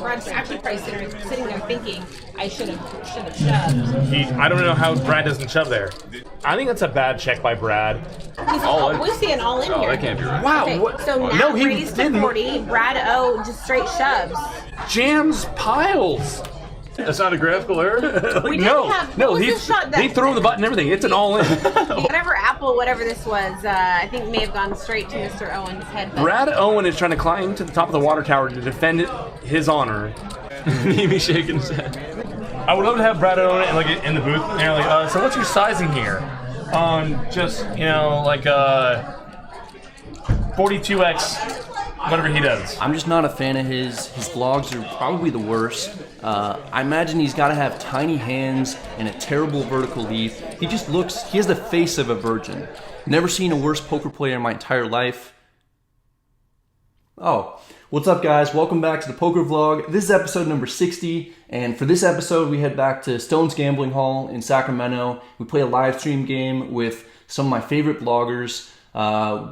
Brad's actually probably sitting there thinking, I should have shoved. I don't know how Brad doesn't shove there. I think that's a bad check by Brad. We see an all in here. That can't be right. Wow. Okay, so now raised to 40, Brad O just straight shoves. Jams piles. That's not a graphical error? He threw the button and everything. It's an all-in. Whatever apple, whatever this was, I think may have gone straight to Mr. Owen's head. Brad Owen is trying to climb to the top of the water tower to defend his honor. Mimi shaking his head. I would love to have Brad Owen in the booth. And they're like, so what's your sizing here? Just, 42x. Whatever he does. I'm just not a fan of his. His vlogs are probably the worst. I imagine he's got to have tiny hands and a terrible vertical leap. He has the face of a virgin. Never seen a worse poker player in my entire life. Oh, what's up guys? Welcome back to the poker vlog. This is episode number 60, and for this episode we head back to Stone's Gambling Hall in Sacramento. We play a live stream game with some of my favorite bloggers.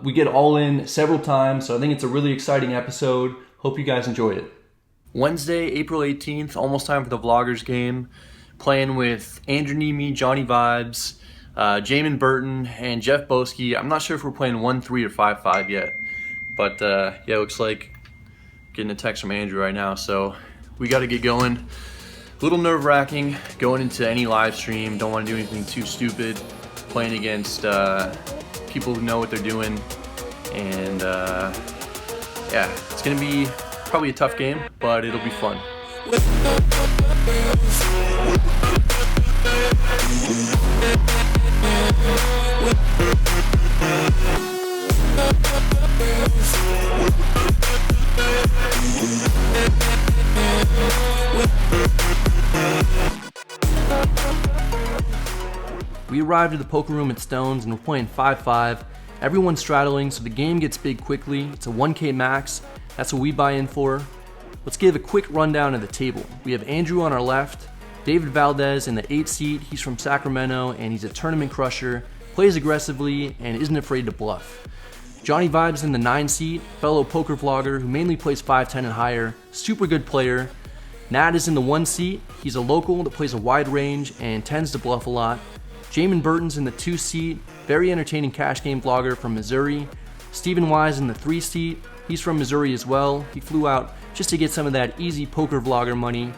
We get all in several times, so I think it's a really exciting episode. Hope you guys enjoy it. Wednesday, April 18th, almost time for the Vloggers game. Playing with Andrew Nemi, Johnny Vibes, Jamin Burton, and Jeff Boski. I'm not sure if we're playing 1-3 or 5-5 yet, but yeah, it looks like getting a text from Andrew right now, so we got to get going. A little nerve-wracking going into any live stream. Don't want to do anything too stupid. Playing against people who know what they're doing, and yeah, it's gonna be probably a tough game, but it'll be fun. We arrived at the poker room at Stone's and we're playing 5-5. Everyone's straddling, so the game gets big quickly. It's a 1K max. That's what we buy in for. Let's give a quick rundown of the table. We have Andrew on our left, David Valdez in the 8th seat. He's from Sacramento and he's a tournament crusher, plays aggressively, and isn't afraid to bluff. Johnny Vibes in the 9th seat, fellow poker vlogger who mainly plays 5-10 and higher, super good player. Nat is in the 1 seat. He's a local that plays a wide range and tends to bluff a lot. Jamin Burton's in the 2 seat, very entertaining cash game vlogger from Missouri. Stephen Wise in the 3 seat, he's from Missouri as well. He flew out just to get some of that easy poker vlogger money.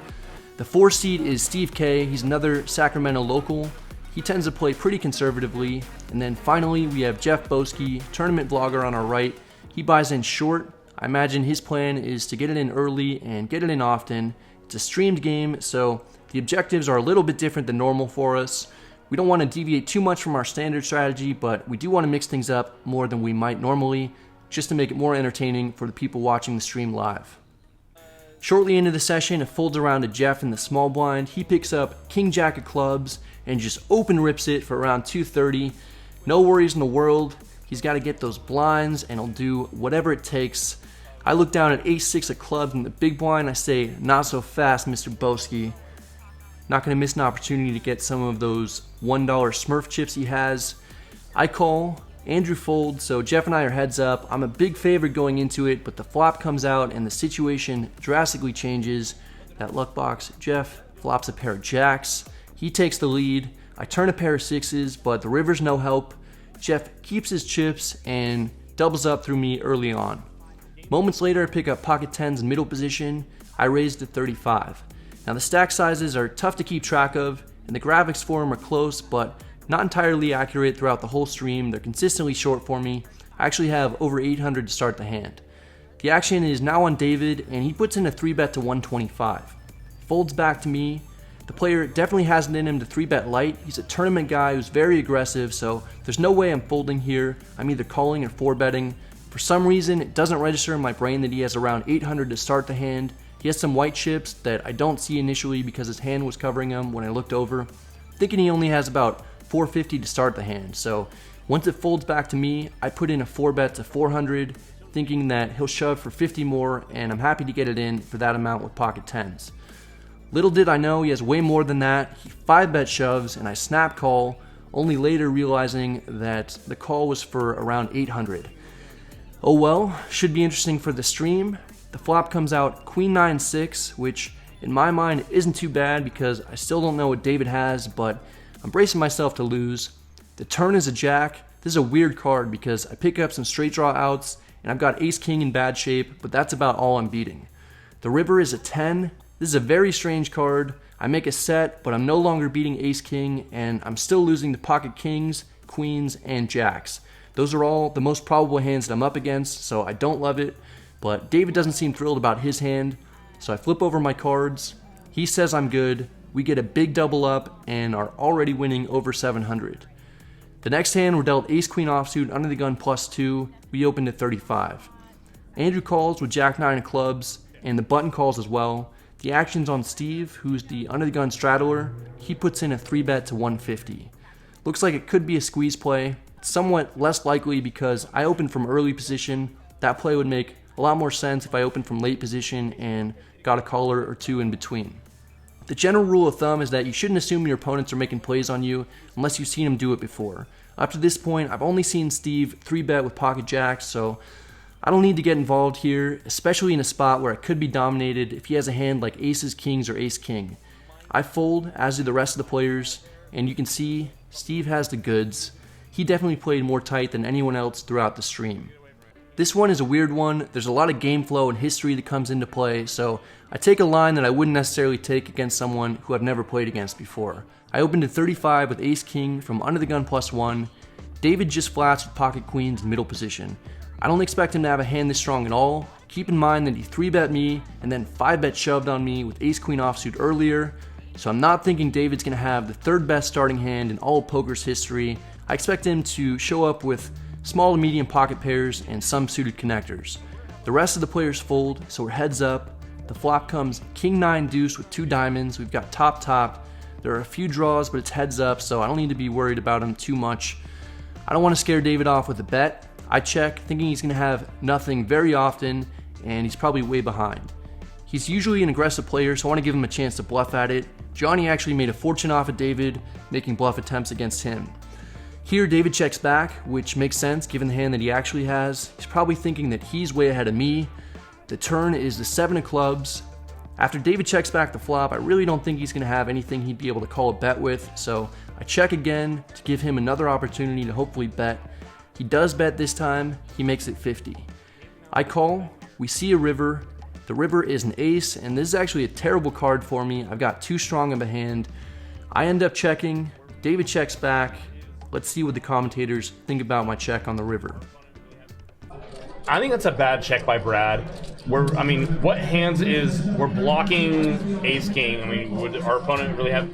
The 4 seat is Steve K, he's another Sacramento local. He tends to play pretty conservatively. And then finally we have Jeff Boski, tournament vlogger on our right. He buys in short. I imagine his plan is to get it in early and get it in often. It's a streamed game, so the objectives are a little bit different than normal for us. We don't want to deviate too much from our standard strategy, but we do want to mix things up more than we might normally, just to make it more entertaining for the people watching the stream live. Shortly into the session, it folds around to Jeff in the small blind. He picks up King Jack of clubs and just open rips it for around 230. No worries in the world. He's got to get those blinds and he'll do whatever it takes. I look down at Ace-6 of clubs in the big blind. I say, not so fast, Mr. Boski. Not going to miss an opportunity to get some of those $1 Smurf chips he has. I call, Andrew folds, so Jeff and I are heads up. I'm a big favorite going into it, but the flop comes out and the situation drastically changes. That luck box, Jeff flops a pair of jacks. He takes the lead. I turn a pair of 6s, but the river's no help. Jeff keeps his chips and doubles up through me early on. Moments later, I pick up pocket 10s in middle position. I raise to 35. Now the stack sizes are tough to keep track of, and the graphics for them are close, but not entirely accurate throughout the whole stream. They're consistently short for me. I actually have over 800 to start the hand. The action is now on David, and he puts in a 3-bet to 125. Folds back to me. The player definitely has it in him to 3-bet light. He's a tournament guy who's very aggressive, so there's no way I'm folding here. I'm either calling or 4-betting. For some reason, it doesn't register in my brain that he has around 800 to start the hand. He has some white chips that I don't see initially because his hand was covering him when I looked over. Thinking he only has about 450 to start the hand. So once it folds back to me, I put in a 4-bet to 400, thinking that he'll shove for 50 more, and I'm happy to get it in for that amount with pocket 10s. Little did I know he has way more than that. He 5-bet shoves and I snap call, only later realizing that the call was for around 800. Oh well, should be interesting for the stream. The flop comes out Queen 9-6, which in my mind isn't too bad because I still don't know what David has, but I'm bracing myself to lose. The turn is a jack. This is a weird card because I pick up some straight draw outs and I've got ace king in bad shape, but that's about all I'm beating. The river is a 10. This is a very strange card. I make a set, but I'm no longer beating ace king, and I'm still losing to pocket kings, queens, and jacks. Those are all the most probable hands that I'm up against, so I don't love it, but David doesn't seem thrilled about his hand, so I flip over my cards. He says I'm good. We get a big double up and are already winning over 700. The next hand, we're dealt ace queen offsuit under the gun +2. We open to 35. Andrew calls with jack 9 of clubs, and the button calls as well. The action's on Steve, who's the under the gun straddler. He puts in a 3-bet to 150. Looks like it could be a squeeze play. It's somewhat less likely because I opened from early position. That play would make a lot more sense if I opened from late position and got a caller or two in between. The general rule of thumb is that you shouldn't assume your opponents are making plays on you unless you've seen them do it before. Up to this point, I've only seen Steve 3-bet with pocket jacks, so I don't need to get involved here, especially in a spot where I could be dominated if he has a hand like aces, kings, or ace king. I fold, as do the rest of the players, and you can see Steve has the goods. He definitely played more tight than anyone else throughout the stream. This one is a weird one. There's a lot of game flow and history that comes into play, so I take a line that I wouldn't necessarily take against someone who I've never played against before. I opened to 35 with ace king from under the gun +1. David just flats with pocket queens in middle position. I don't expect him to have a hand this strong at all. Keep in mind that he 3-bet me and then 5-bet shoved on me with ace queen offsuit earlier, so I'm not thinking David's going to have the third best starting hand in all of poker's history. I expect him to show up with small to medium pocket pairs and some suited connectors. The rest of the players fold, so we're heads up. The flop comes king 9 deuce with 2 diamonds. We've got top. There are a few draws, but it's heads up, so I don't need to be worried about him too much. I don't want to scare David off with a bet. I check, thinking he's going to have nothing very often, and he's probably way behind. He's usually an aggressive player, so I want to give him a chance to bluff at it. Johnny actually made a fortune off of David, making bluff attempts against him. Here, David checks back, which makes sense given the hand that he actually has. He's probably thinking that he's way ahead of me. The turn is the 7 of clubs. After David checks back the flop, I really don't think he's going to have anything he'd be able to call a bet with, so I check again to give him another opportunity to hopefully bet. He does bet this time. He makes it 50. I call. We see a river. The river is an ace, and this is actually a terrible card for me. I've got too strong of a hand. I end up checking. David checks back. Let's see what the commentators think about my check on the river. I think that's a bad check by Brad. What hands we're blocking ace king? Would our opponent really have?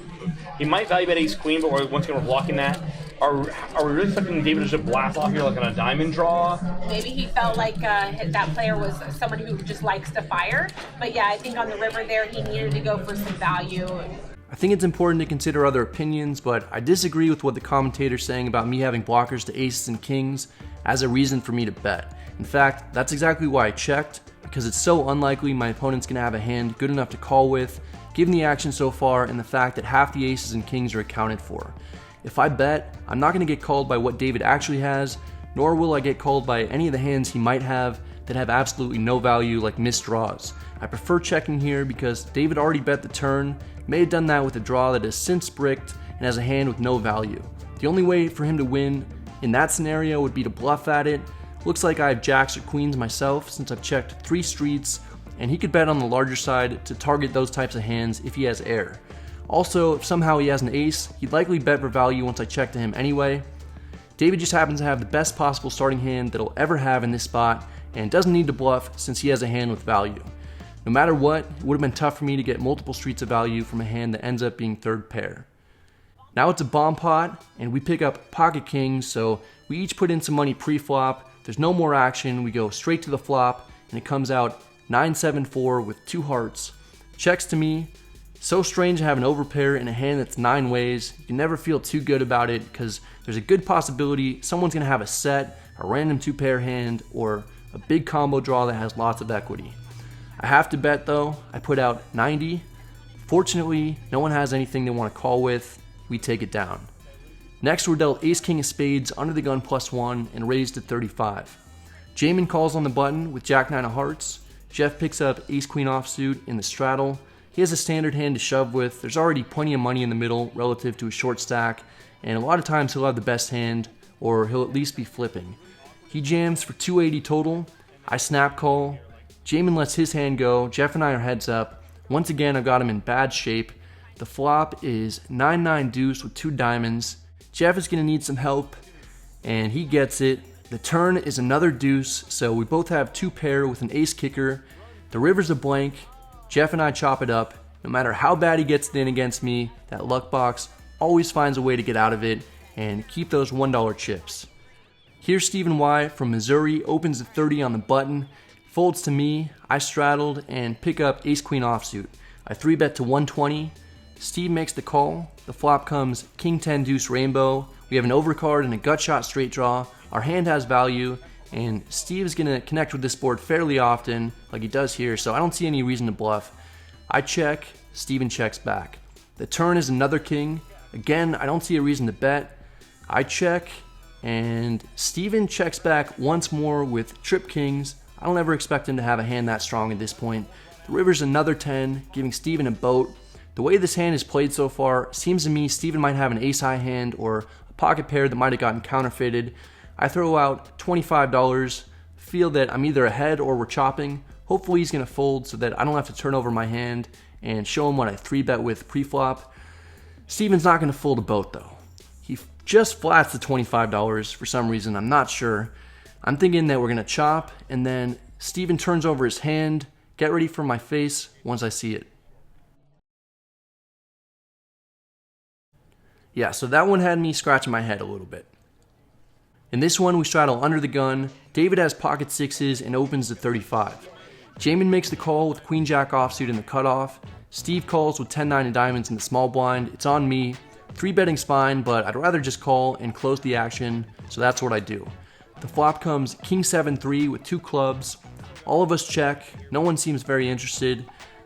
He might value bet ace queen, but once again we're blocking that. Are we really expecting David to just blast off here like on a diamond draw? Maybe he felt like that player was someone who just likes to fire. But yeah, I think on the river there, he needed to go for some value. I think it's important to consider other opinions, but I disagree with what the commentator's saying about me having blockers to aces and kings as a reason for me to bet. In fact, that's exactly why I checked, because it's so unlikely my opponent's going to have a hand good enough to call with, given the action so far and the fact that half the aces and kings are accounted for. If I bet, I'm not going to get called by what David actually has, nor will I get called by any of the hands he might have that have absolutely no value, like missed draws. I prefer checking here because David already bet the turn, may have done that with a draw that has since bricked and has a hand with no value. The only way for him to win in that scenario would be to bluff at it. Looks like I have jacks or queens myself since I've checked 3 streets, and he could bet on the larger side to target those types of hands if he has air. Also, if somehow he has an ace, he'd likely bet for value once I check to him anyway. David just happens to have the best possible starting hand that he'll ever have in this spot, and doesn't need to bluff since he has a hand with value. No matter what, it would have been tough for me to get multiple streets of value from a hand that ends up being third pair. Now it's a bomb pot, and we pick up pocket kings, so we each put in some money pre-flop. There's no more action, we go straight to the flop, and it comes out 9-7-4 with 2 hearts. Checks to me. So strange to have an overpair in a hand that's 9 ways. You can never feel too good about it because there's a good possibility someone's going to have a set, a random 2-pair hand, or a big combo draw that has lots of equity. I have to bet though. I put out 90. Fortunately, no one has anything they want to call with. We take it down. Next, we're dealt ace king of spades under the gun +1 and raised to 35. Jamin calls on the button with jack 9 of hearts. Jeff picks up ace-queen offsuit in the straddle. He has a standard hand to shove with. There's already plenty of money in the middle relative to a short stack, and a lot of times he'll have the best hand, or he'll at least be flipping. He jams for 280 total. I snap call. Jamin lets his hand go. Jeff and I are heads up. Once again, I've got him in bad shape. The flop is 9-9 deuce with 2 diamonds. Jeff is going to need some help, and he gets it. The turn is another deuce, so we both have 2 pair with an ace kicker. The river's a blank. Jeff and I chop it up. No matter how bad he gets it in against me, that luck box always finds a way to get out of it and keep those $1 chips. Here's Stephen Y from Missouri, opens the 30 on the button, folds to me. I straddled and pick up ace-queen offsuit. I 3-bet to 120. Steve makes the call. The flop comes king 10 deuce rainbow. We have an overcard and a gut shot straight draw. Our hand has value, and Steve is going to connect with this board fairly often, like he does here, so I don't see any reason to bluff. I check, Steven checks back. The turn is another king. Again, I don't see a reason to bet. I check, and Steven checks back once more with trip kings. I don't ever expect him to have a hand that strong at this point. The river's another 10, giving Steven a boat. The way this hand is played so far, seems to me Steven might have an ace-high hand or a pocket pair that might have gotten counterfeited. I throw out $25, feel that I'm either ahead or we're chopping. Hopefully he's going to fold so that I don't have to turn over my hand and show him what I 3-bet with pre-flop. Steven's not going to fold a boat though. He just flats the $25 for some reason, I'm not sure. I'm thinking that we're going to chop, and then Steven turns over his hand. Get ready for my face once I see it. Yeah, so that one had me scratching my head a little bit. In this one, we straddle under the gun. David has pocket sixes and opens the 35. Jamin makes the call with queen jack offsuit in the cutoff. Steve calls with 10-9 and diamonds in the small blind. It's on me. 3-betting's fine, but I'd rather just call and close the action, so that's what I do. The flop comes king 7-3 with 2 clubs. All of us check. No one seems very interested.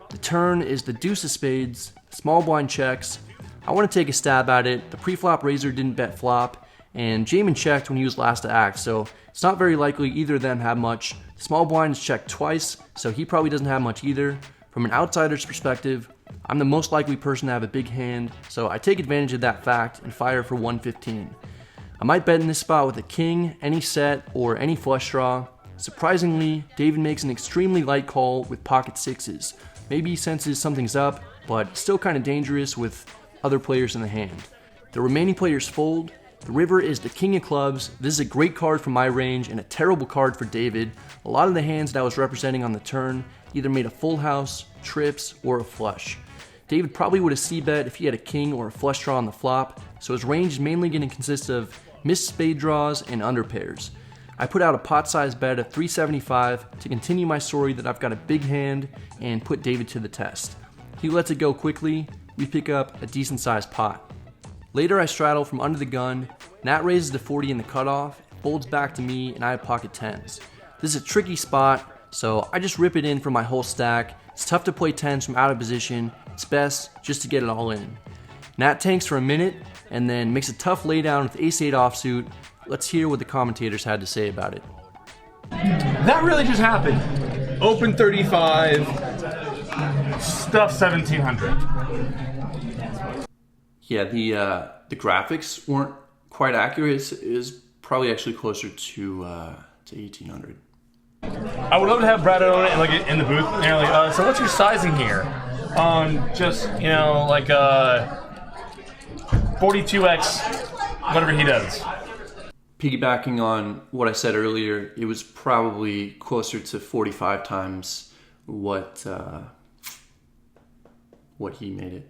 The turn is the deuce of spades. Small blind checks. I want to take a stab at it. The pre-flop raiser didn't bet flop, and Jamin checked when he was last to act, so it's not very likely either of them have much. The small blind is checked twice, so he probably doesn't have much either. From an outsider's perspective, I'm the most likely person to have a big hand, so I take advantage of that fact and fire for 115. I might bet in this spot with a king, any set, or any flush draw. Surprisingly, David makes an extremely light call with pocket sixes. Maybe he senses something's up, but still kind of dangerous with other players in the hand. The remaining players fold. The river is the king of clubs. This is a great card for my range and a terrible card for David. A lot of the hands that I was representing on the turn either made a full house, trips, or a flush. David probably would have c-bet if he had a king or a flush draw on the flop, so his range is mainly going to consist of missed spade draws and under pairs. I put out a pot-sized bet of 375 to continue my story that I've got a big hand and put David to the test. He lets it go quickly. We pick up a decent-sized pot. Later, I straddle from under the gun. Nat raises to 40 in the cutoff, folds back to me, and I have pocket 10s. This is a tricky spot, so I just rip it in for my whole stack. It's tough to play 10s from out of position. It's best just to get it all in. Nat tanks for a minute, and then makes a tough laydown with ace-8 offsuit. Let's hear what the commentators had to say about it. That really just happened. Open 35, stuff 1700. Yeah, the graphics weren't quite accurate. It was probably actually closer to 1800. I would love to have Brad own it and like in the booth. And they're like, so what's your sizing here? Just like 42x, whatever he does. Piggybacking on what I said earlier, it was probably closer to 45 times what he made it.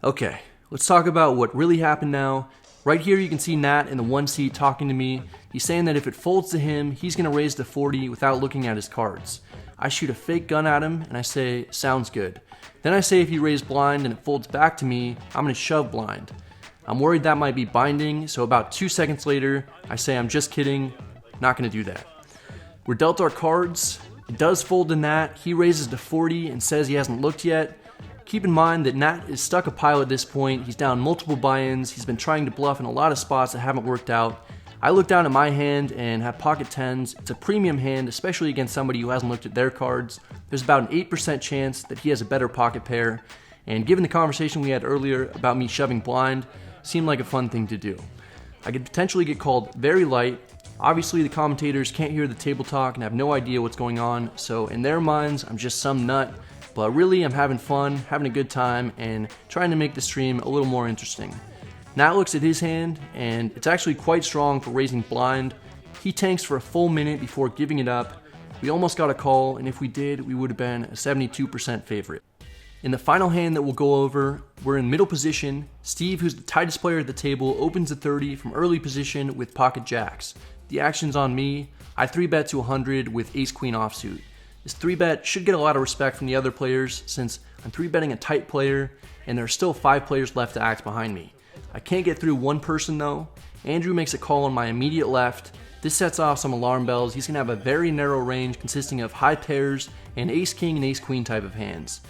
Okay, let's talk about what really happened now. Right here you can see Nat in the 1 seat talking to me. He's saying that if it folds to him, he's going to raise to 40 without looking at his cards. I shoot a fake gun at him and I say, sounds good. Then I say if he raised blind and it folds back to me, I'm going to shove blind. I'm worried that might be binding, so about 2 seconds later, I say I'm just kidding, not going to do that. We're dealt our cards. It does fold to Nat. He raises to 40 and says he hasn't looked yet. Keep in mind that Nat is stuck a pile at this point. He's down multiple buy-ins. He's been trying to bluff in a lot of spots that haven't worked out. I look down at my hand and have pocket tens. It's a premium hand, especially against somebody who hasn't looked at their cards. There's about an 8% chance that he has a better pocket pair, and given the conversation we had earlier about me shoving blind, seemed like a fun thing to do. I could potentially get called very light. Obviously the commentators can't hear the table talk and have no idea what's going on, so in their minds I'm just some nut, but really I'm having fun, having a good time, and trying to make the stream a little more interesting. Nat looks at his hand, and it's actually quite strong for raising blind. He tanks for a full minute before giving it up. We almost got a call, and if we did, we would have been a 72% favorite. In the final hand that we'll go over, we're in middle position. Steve, who's the tightest player at the table, opens a 30 from early position with pocket jacks. The action's on me. I 3-bet to 100 with ace-queen offsuit. This 3-bet should get a lot of respect from the other players since I'm 3-betting a tight player, and there are still 5 players left to act behind me. I can't get through one person though. Andrew makes a call on my immediate left. This sets off some alarm bells. He's going to have a very narrow range consisting of high pairs and ace-king and ace-queen type of hands.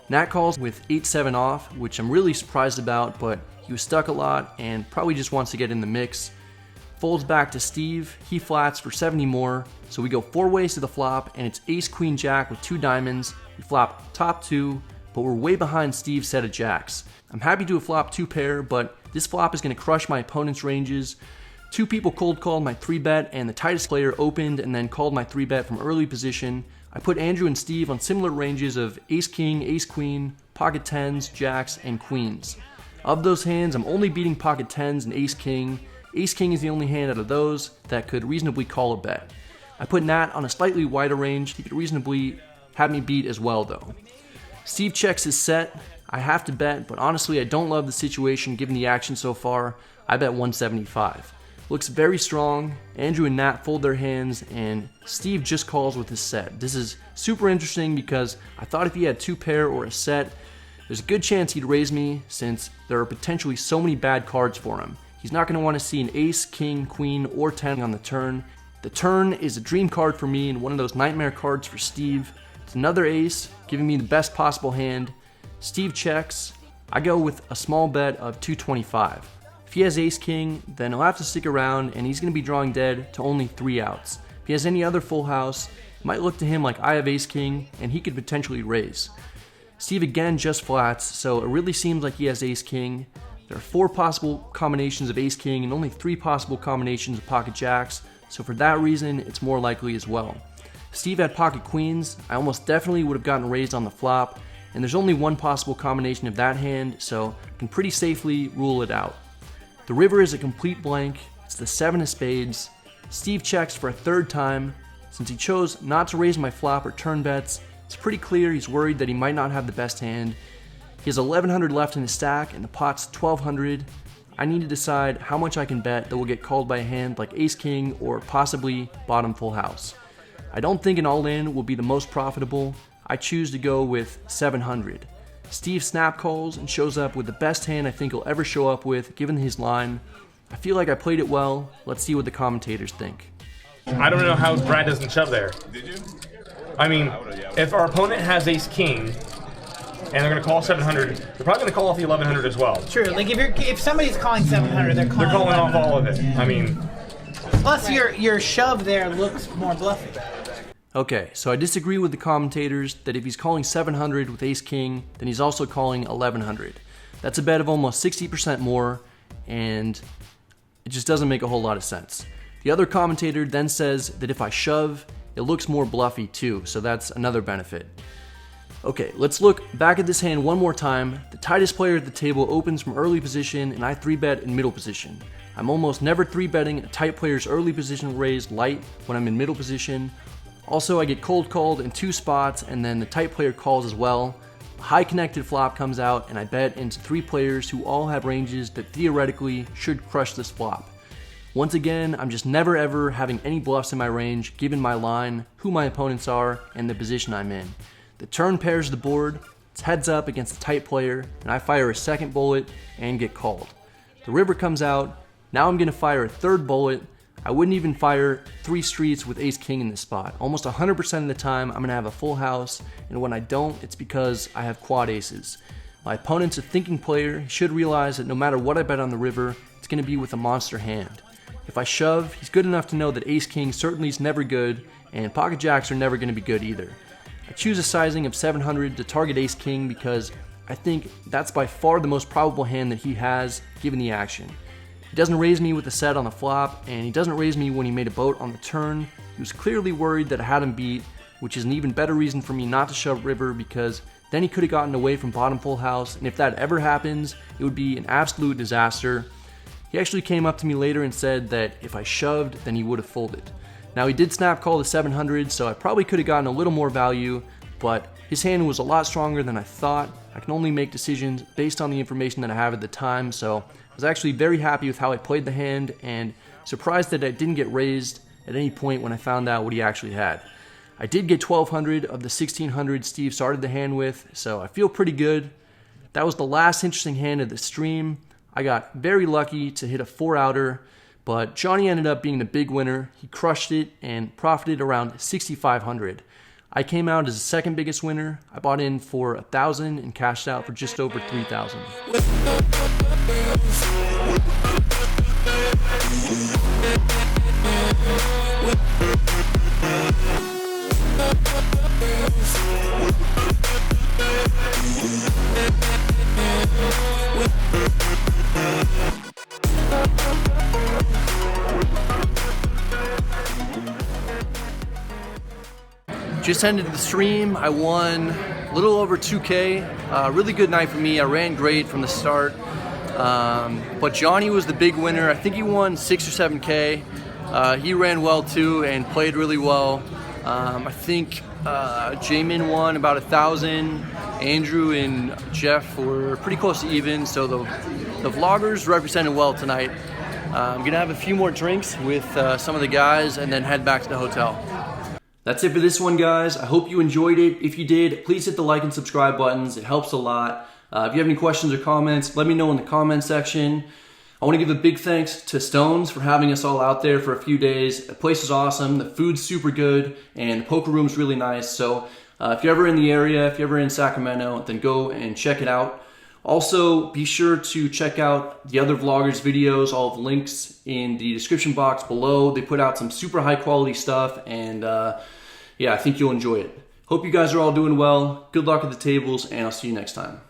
Nat calls with 8-7 off, which I'm really surprised about, but he was stuck a lot and probably just wants to get in the mix. Folds back to Steve. He flats for 70 more, so we go 4 ways to the flop, and it's ace-queen jack with 2 diamonds. We flop top 2, but we're way behind Steve's set of jacks. I'm happy to have flopped 2 pair, but this flop is going to crush my opponent's ranges. 2 people cold called my 3-bet, and the tightest player opened and then called my 3-bet from early position. I put Andrew and Steve on similar ranges of ace-king, ace-queen, pocket tens, jacks, and queens. Of those hands, I'm only beating pocket tens and ace-king. Ace-king is the only hand out of those that could reasonably call a bet. I put Nat on a slightly wider range. He could reasonably have me beat as well though. Steve checks his set. I have to bet, but honestly I don't love the situation given the action so far. I bet 175. Looks very strong. Andrew and Nat fold their hands, and Steve just calls with his set. This is super interesting because I thought if he had 2 pair or a set, there's a good chance he'd raise me since there are potentially so many bad cards for him. He's not going to want to see an ace, king, queen, or 10 on the turn. The turn is a dream card for me and one of those nightmare cards for Steve. It's another ace, giving me the best possible hand. Steve checks. I go with a small bet of 225. If he has ace-king, then he'll have to stick around and he's going to be drawing dead to only 3 outs. If he has any other full house, it might look to him like I have ace-king and he could potentially raise. Steve again just flats, so it really seems like he has ace-king. There are 4 possible combinations of ace-king and only 3 possible combinations of pocket jacks, so for that reason, it's more likely as well. If Steve had pocket queens, I almost definitely would have gotten raised on the flop, and there's only 1 possible combination of that hand, so I can pretty safely rule it out. The river is a complete blank. It's the 7 of spades. Steve checks for a 3rd time. Since he chose not to raise my flop or turn bets, it's pretty clear he's worried that he might not have the best hand. He has 1100 left in his stack and the pot's 1200. I need to decide how much I can bet that will get called by a hand like ace-king or possibly bottom full house. I don't think an all-in will be the most profitable. I choose to go with 700. Steve snap calls and shows up with the best hand I think he'll ever show up with given his line. I feel like I played it well. Let's see what the commentators think. I don't know how Brad doesn't shove there. Did you? I mean, if our opponent has ace-king, and they're going to call 700, they're probably going to call off the 1100 as well. True. Like if somebody's calling 700, they're calling off all of it. I mean, plus your shove there looks more bluffy. Okay, so I disagree with the commentators that if he's calling 700 with ace-king, then he's also calling 1100. That's a bet of almost 60% more, and it just doesn't make a whole lot of sense. The other commentator then says that if I shove, it looks more bluffy too, so that's another benefit. Okay, let's look back at this hand one more time. The tightest player at the table opens from early position, and I 3-bet in middle position. I'm almost never 3-betting a tight player's early position raise light when I'm in middle position. Also, I get cold called in 2 spots, and then the tight player calls as well. A high connected flop comes out, and I bet into 3 players who all have ranges that theoretically should crush this flop. Once again, I'm just never ever having any bluffs in my range, given my line, who my opponents are, and the position I'm in. The turn pairs the board, it's heads up against the tight player, and I fire a 2nd bullet and get called. The river comes out, now I'm going to fire a 3rd bullet. I wouldn't even fire 3 streets with ace-king in this spot. Almost 100% of the time, I'm going to have a full house, and when I don't, it's because I have quad aces. My opponent's a thinking player. He should realize that no matter what I bet on the river, it's going to be with a monster hand. If I shove, he's good enough to know that ace king certainly is never good, and pocket jacks are never going to be good either. I choose a sizing of 700 to target ace king because I think that's by far the most probable hand that he has given the action. He doesn't raise me with a set on the flop, and he doesn't raise me when he made a boat on the turn. He was clearly worried that I had him beat, which is an even better reason for me not to shove river, because then he could have gotten away from bottom full house, and if that ever happens, it would be an absolute disaster. He actually came up to me later and said that if I shoved, then he would have folded. Now he did snap call the 700, so I probably could have gotten a little more value, but his hand was a lot stronger than I thought. I can only make decisions based on the information that I have at the time, so I was actually very happy with how I played the hand and surprised that I didn't get raised at any point when I found out what he actually had. I did get 1200 of the 1600 Steve started the hand with, so I feel pretty good. That was the last interesting hand of the stream. I got very lucky to hit a 4-outer, but Johnny ended up being the big winner. He crushed it and profited around 6,500. I came out as the second biggest winner. I bought in for 1,000 and cashed out for just over 3,000. Just ended the stream. I won a little over 2K. Really good night for me. I ran great from the start. But Johnny was the big winner. I think he won 6 or 7K. He ran well too and played really well. I think Jamin won about 1,000. Andrew and Jeff were pretty close to even. So the vloggers represented well tonight. I'm gonna have a few more drinks with some of the guys and then head back to the hotel. That's it for this one, guys. I hope you enjoyed it. If you did, please hit the like and subscribe buttons. It helps a lot. If you have any questions or comments, let me know in the comment section. I want to give a big thanks to Stones for having us all out there for a few days. The place is awesome. The food's super good, and the poker room's really nice. So if you're ever in the area, if you're ever in Sacramento, then go and check it out. Also, be sure to check out the other vloggers' videos. All of the links in the description box below. They put out some super high quality stuff, and yeah, I think you'll enjoy it. Hope you guys are all doing well. Good luck at the tables, and I'll see you next time.